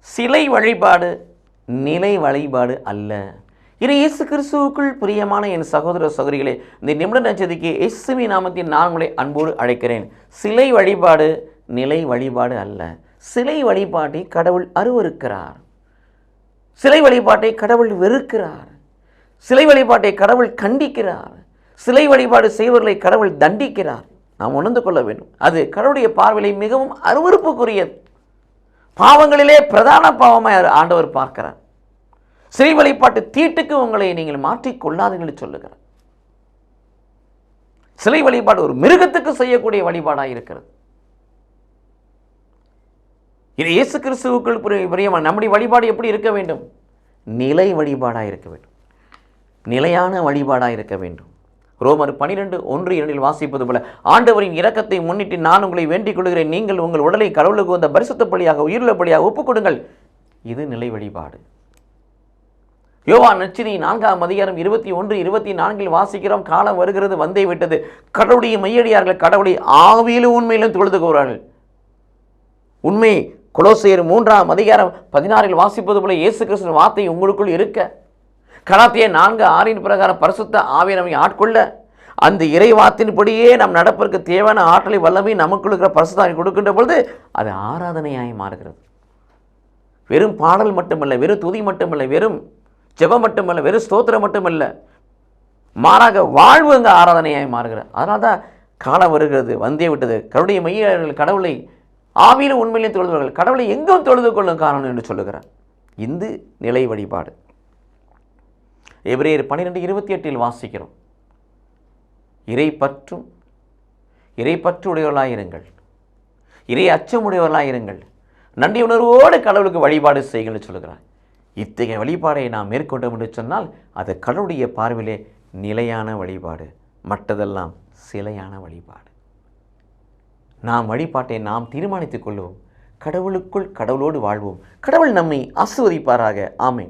சிலை வழிபாடு நிலை வழிபாடு அல்ல. இது இயேசு கிறிஸ்துவுக்குள் பிரியமான என் சகோதர சகோதரிகளே, இந்த நிமிட நட்சத்திரக்கு இயேசுவின் நாமத்தில் நான் உங்களை அன்போடு அழைக்கிறேன். சிலை வழிபாடு நிலை வழிபாடு அல்ல. சிலை வழிபாட்டை கடவுள் அருவருக்கிறார். சிலை வழிபாட்டை கடவுள் வெறுக்கிறார். சிலை வழிபாட்டை கடவுள் கண்டிக்கிறார். சிலை வழிபாடு செய்வர்களை கடவுள் தண்டிக்கிறார். நாம் உணர்ந்து கொள்ள வேண்டும். அது கடவுளுடைய பார்வையை மிகவும் அருவருப்புக்குரியது. பாவங்களிலே பிரதான பாவமாக ஆண்டவர் பார்க்கிறார். சிலை வழிபாட்டு தீட்டுக்கு உங்களை நீங்கள் மாற்றிக்கொள்ளாதீர்கள் சொல்லுகிறார். சிலை வழிபாடு ஒரு மிருகத்துக்கு செய்யக்கூடிய வழிபாடாக இருக்கிறது. இது இயேசு கிறிஸ்துவுக்குள் பிரியமான நம்முடைய வழிபாடு எப்படி இருக்க வேண்டும்? நிலை வழிபாடாக இருக்க வேண்டும். நிலையான வழிபாடாக இருக்க வேண்டும். ரோமர் 12:1-2 வாசிப்பது போல, ஆண்டவரின் இரக்கத்தை முன்னிட்டு நான் உங்களை வேண்டிக் கொள்கிறேன், நீங்கள் உங்கள் உடலை கடவுளுக்கு வந்த பரிசுத்த பலியாக உயிருள்ள பலியாக ஒப்புக் கொடுங்கள். இது நிலை வழிபாடு. யோவான் நற்செய்தி 4:21-24 வாசிக்கிறோம். காலம் வருகிறது, வந்தே விட்டது, கடவுளுடைய மையடியார்கள் கடவுளை ஆவியிலும் உண்மையிலும் தொழுது கூறார்கள். உண்மை கொலோசியர் 3:16 வாசிப்பது போல, இயேசு கிறிஸ்துவின் வார்த்தை உங்களுக்குள் இருக்க, கலாத்தியர் 4:6 பிரகாரம் பரிசுத்த ஆவியை நம்மை ஆட்கொள்ள, அந்த இறைவாத்தின்படியே நம் நடப்பதற்கு தேவையான ஆற்றலை வல்லமை நமக்குள் இருக்கிற பரிசுத்தாவை கொடுக்கின்ற பொழுது அது ஆராதனையாய் மாறுகிறது. வெறும் பாடல் மட்டுமல்ல, வெறும் துதி மட்டுமல்ல, வெறும் ஜெபம் மட்டுமல்ல, வெறும் ஸ்தோத்திரம் மட்டுமல்ல, மாறாக வாழ்வு அங்கே ஆராதனையாய் மாறுகிறது. அதனால தான் காலம் வருகிறது, வந்தே விட்டது, கடவுளுடைய மையர்கள் கடவுளை ஆவியிலும் உண்மையிலும் தொழுதுவார்கள், கடவுளை எங்கும் தொழுது கொள்ளும் காரணம் என்று சொல்லுகிறார். இந்த நிலை வழிபாடு எபிரேயர் 12:28 வாசிக்கிறோம். இறைப்பற்றுடையவர்களாயிருங்கள், இறை அச்சமுடையவர்களாயிருங்கள், நன்றி உணர்வோடு கடவுளுக்கு வழிபாடு செய்யுங்கள் சொல்லுகிறார். இத்தகைய வழிபாடை நாம் மேற்கொண்டோம் என்று சொன்னால் அது கடவுளுடைய பார்வையிலே நிலையான வழிபாடு, மற்றதெல்லாம் சிலையான வழிபாடு. நாம் வழிபாட்டை நாம் தீர்மானித்துக் கொள்வோம். கடவுளுக்குள் கடவுளோடு வாழ்வோம். கடவுள் நம்மை ஆசீர்வதிப்பாராக. ஆமென்.